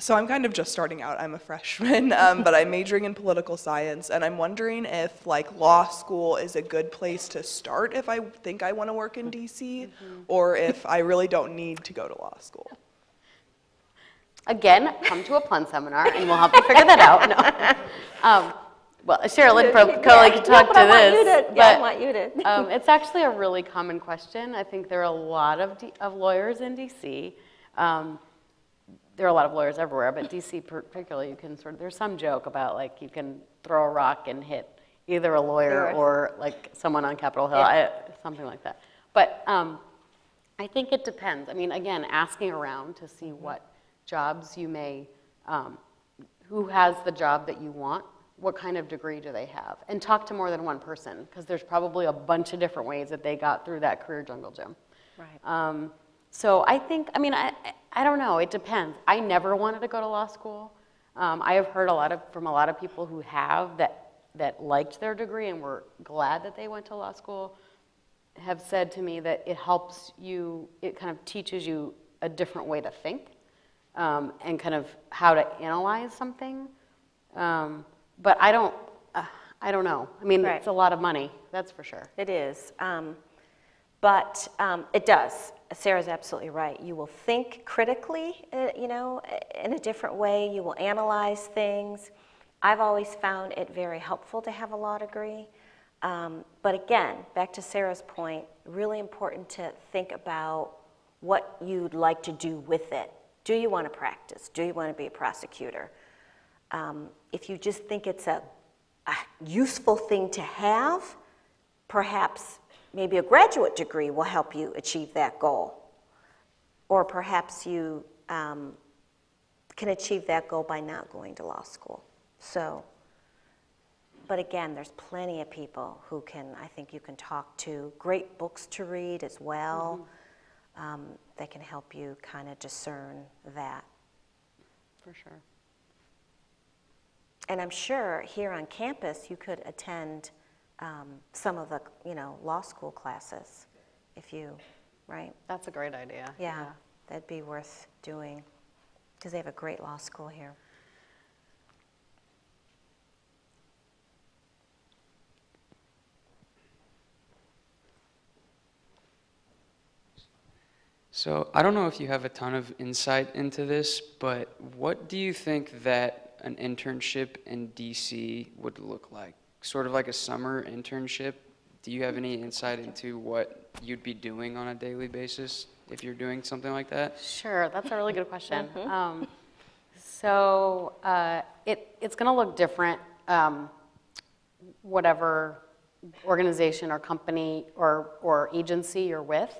So I'm kind of just starting out. I'm a freshman, but I'm majoring in political science, and I'm wondering if law school is a good place to start if I think I want to work in DC, or if I really don't need to go to law school. Again, come to a Plenn seminar and we'll help you figure that out. No. Well, Cherylyn probably could talk to this. I want you to. It's actually a really common question. I think there are a lot of lawyers in DC. There are a lot of lawyers everywhere, but DC particularly, you can there's some joke about you can throw a rock and hit either a lawyer or someone on Capitol Hill, something like that. But I think it depends. I mean, again, asking around to see what jobs you may, who has the job that you want, what kind of degree do they have, and talk to more than one person, because there's probably a bunch of different ways that they got through that career jungle gym. Right. So I think, I don't know, it depends. I never wanted to go to law school. I have heard from a lot of people who have that liked their degree and were glad that they went to law school, have said to me that it helps you, it kind of teaches you a different way to think and kind of how to analyze something. But I don't know. Right. It's a lot of money, that's for sure. It is. But it does. Sarah's absolutely right. You will think critically, in a different way. You will analyze things. I've always found it very helpful to have a law degree. But again, back to Sarah's point, really important to think about what you'd like to do with it. Do you want to practice? Do you want to be a prosecutor? If you just think it's a useful thing to have, perhaps maybe a graduate degree will help you achieve that goal. Or perhaps you can achieve that goal by not going to law school. So, but again, there's plenty of people who I think you can talk to. Great books to read as well that can help you kind of discern that. For sure. And I'm sure here on campus you could attend some of the, law school classes if you, right? That's a great idea. Yeah, that'd be worth doing because they have a great law school here. So I don't know if you have a ton of insight into this, but what do you think that an internship in DC would look like? Sort of like a summer internship? Do you have any insight into what you'd be doing on a daily basis if you're doing something like that? Sure, that's a really good question. So it's going to look different, whatever organization or company or agency you're with.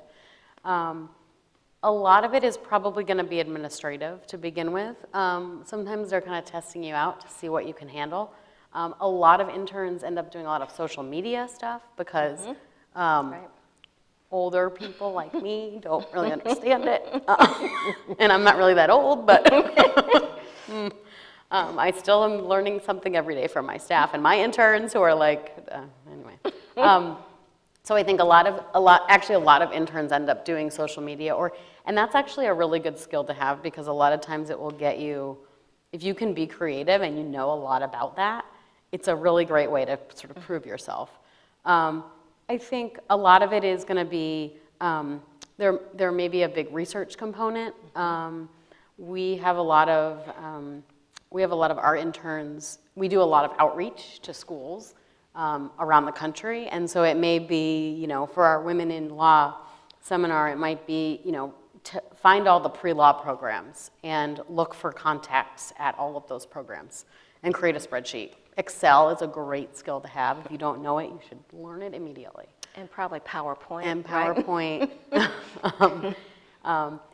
A lot of it is probably going to be administrative to begin with. Sometimes they're kind of testing you out to see what you can handle. A lot of interns end up doing a lot of social media stuff because older people like me don't really understand it. And I'm not really that old, but I still am learning something every day from my staff and my interns who are anyway. So I think a lot of interns end up doing social media, and that's actually a really good skill to have because a lot of times it will get you, if you can be creative and you know a lot about that, it's a really great way to sort of prove yourself. I think a lot of it is going to be, there may be a big research component. We have a lot of our interns, we do a lot of outreach to schools around the country, and so it may be, for our Women in Law seminar, it might be, to find all the pre-law programs and look for contacts at all of those programs and create a spreadsheet. Excel is a great skill to have. If you don't know it, you should learn it immediately. And probably PowerPoint. And right? PowerPoint.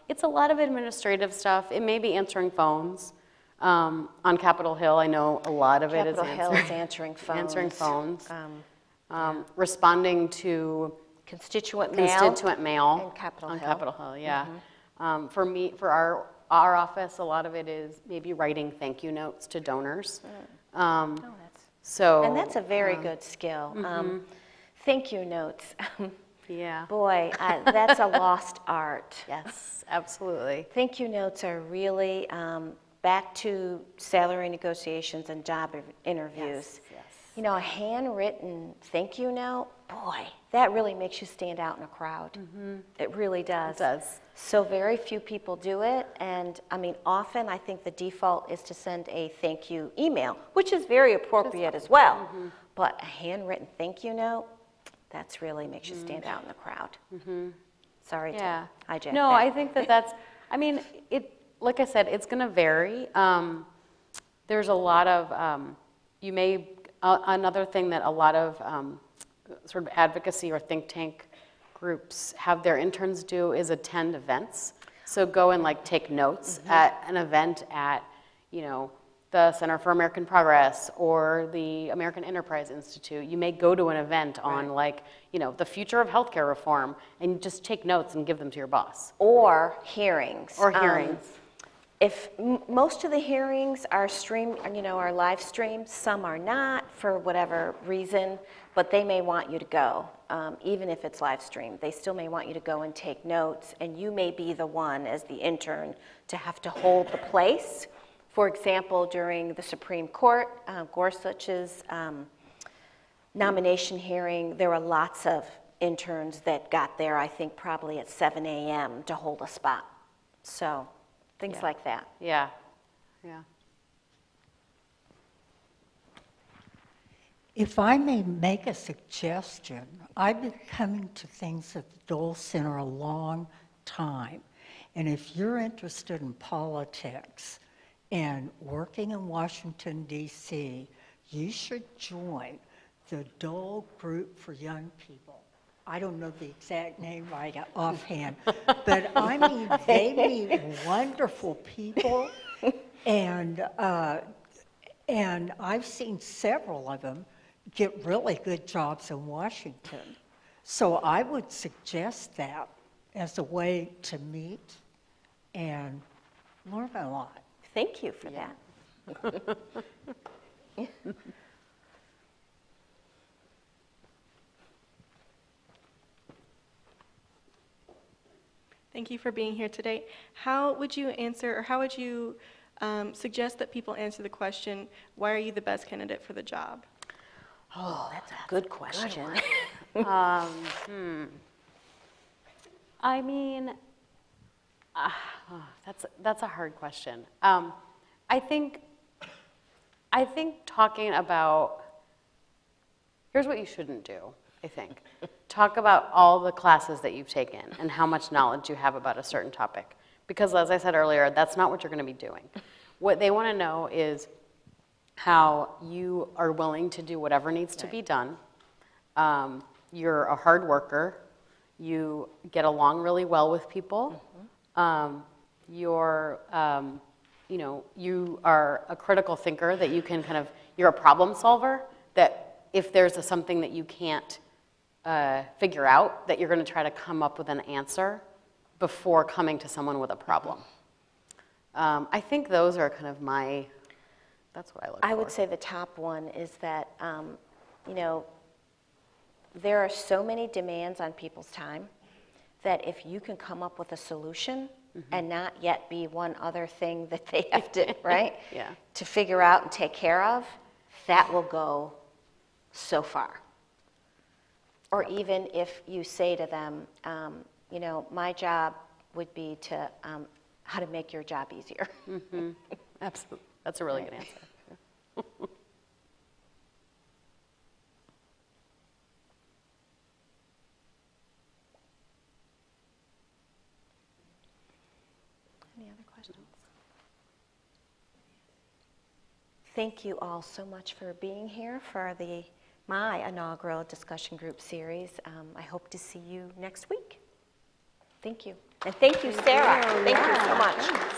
It's a lot of administrative stuff. It may be answering phones. On Capitol Hill, I know a lot of it is Capitol Hill is answering phones. answering phones. Responding to Constituent mail and Capitol on Hill. Capitol Hill, yeah. For me, for our office, a lot of it is maybe writing thank you notes to donors. So And that's a very good skill. Thank you notes. yeah. Boy, that's a lost art. Yes, absolutely. Thank you notes are really back to salary negotiations and job interviews. Yes. You know, a handwritten thank you note, boy, that really makes you stand out in a crowd. It really does. It does. So very few people do it, and I mean, often I think the default is to send a thank you email, which is very appropriate as well. But a handwritten thank you note, that's really makes you stand out in the crowd. Sorry Yeah. to hijack No, that. I think that's, I mean, like I said, it's going to vary. There's a lot of, another thing that a lot of sort of advocacy or think tank groups have their interns do is attend events. So go and like take notes at an event at, the Center for American Progress or the American Enterprise Institute. You may go to an event on the future of healthcare reform and just take notes and give them to your boss. Or hearings. Or hearings. If most of the hearings are streamed, are live streamed, some are not for whatever reason, but they may want you to go, even if it's live streamed. They still may want you to go and take notes, and you may be the one as the intern to have to hold the place. For example, during the Supreme Court, Gorsuch's nomination hearing, there were lots of interns that got there, I think probably at 7 a.m. to hold a spot. So things like that. Yeah. Yeah. If I may make a suggestion, I've been coming to things at the Dole Center a long time. And if you're interested in politics and working in Washington, D.C., you should join the Dole Group for Young People. I don't know the exact name right offhand, but I mean, they meet wonderful people, and I've seen several of them get really good jobs in Washington. So I would suggest that as a way to meet and learn a lot. Thank you for that. Thank you for being here today. How would you answer, or how would you suggest that people answer the question, why are you the best candidate for the job? Oh, that's a good question. I mean, that's a hard question. I think talking about, here's what you shouldn't do, I think. Talk about all the classes that you've taken and how much knowledge you have about a certain topic. Because as I said earlier, that's not what you're going to be doing. What they want to know is how you are willing to do whatever needs to be done. You're a hard worker. You get along really well with people. You are a critical thinker, that you can you're a problem solver, that if there's something that you can't figure out, that you're going to try to come up with an answer before coming to someone with a problem. I think those are kind of that's what I look for. I would say the top one is that, there are so many demands on people's time that if you can come up with a solution and not yet be one other thing that they have to, right? Yeah. To figure out and take care of, that will go so far. Or even if you say to them, my job would be to, how to make your job easier. Absolutely. That's a really good answer. Any other questions? Thank you all so much for being here for the my inaugural discussion group series. I hope to see you next week. Thank you. And thank you, Sarah. Thank you so much.